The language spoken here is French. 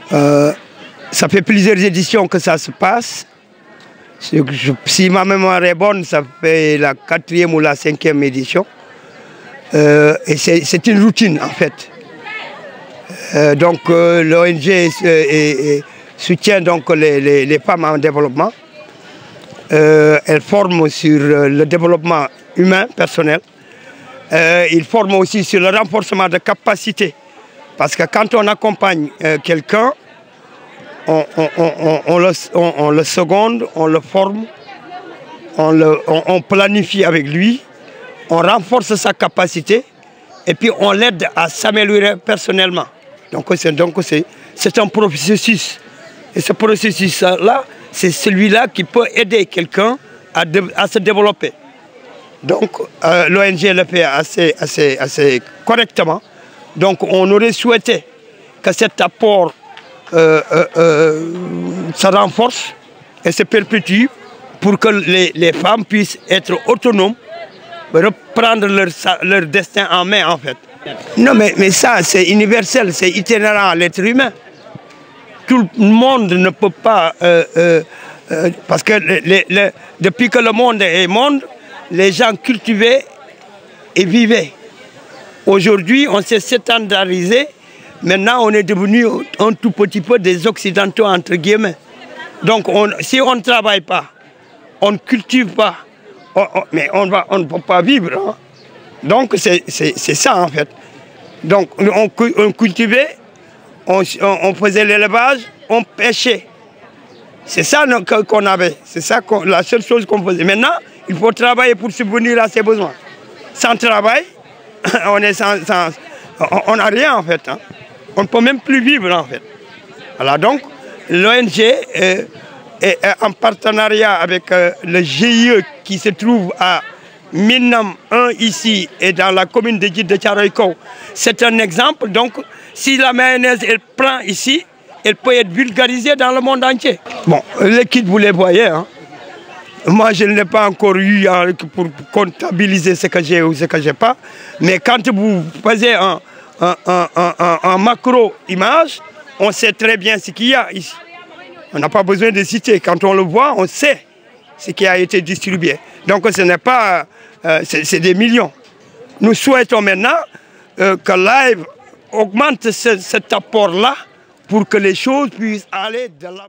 Ça fait plusieurs éditions que ça se passe. Si ma mémoire est bonne, ça fait la 4e ou la 5e édition. Et c'est une routine en fait. Donc l'ONG soutient donc les femmes en développement. Elle forme sur le développement humain personnel. Il forme aussi sur le renforcement de capacités. Parce que quand on accompagne quelqu'un, on le seconde, on le forme, on planifie avec lui, on renforce sa capacité et puis on l'aide à s'améliorer personnellement. Donc c'est un processus. Et ce processus-là, c'est celui-là qui peut aider quelqu'un à se développer. Donc l'ONG le fait assez correctement. Donc on aurait souhaité que cet apport se renforce et se perpétue pour que les femmes puissent être autonomes, reprendre leur destin en main en fait. Non mais ça c'est universel, c'est itinérant à l'être humain. Tout le monde ne peut pas... parce que depuis que le monde est monde, les gens cultivaient et vivaient. Aujourd'hui, on s'est sédentarisé. Maintenant, on est devenu un tout petit peu des Occidentaux, entre guillemets. Donc, si on ne travaille pas, on ne cultive pas, mais on ne peut pas vivre. Hein. Donc, c'est ça, en fait. Donc, on cultivait, on faisait l'élevage, on pêchait. C'est ça qu'on avait. C'est ça la seule chose qu'on faisait. Maintenant, il faut travailler pour subvenir à ses besoins. Sans travail, on n'a rien en fait. Hein. On ne peut même plus vivre en fait. Voilà, donc l'ONG est en partenariat avec le GIE qui se trouve à Minam 1 ici et dans la commune de Djid de Thiaroye-Kao. C'est un exemple. Donc si la mayonnaise elle prend ici, elle peut être vulgarisée dans le monde entier. Bon, les kits vous les voyez. Hein. Moi, je ne l'ai pas encore eu pour comptabiliser ce que j'ai ou ce que je n'ai pas. Mais quand vous faisiez un macro-image, on sait très bien ce qu'il y a ici. On n'a pas besoin de citer. Quand on le voit, on sait ce qui a été distribué. Donc, ce n'est pas... c'est des millions. Nous souhaitons maintenant que Live augmente cet apport-là pour que les choses puissent aller de la...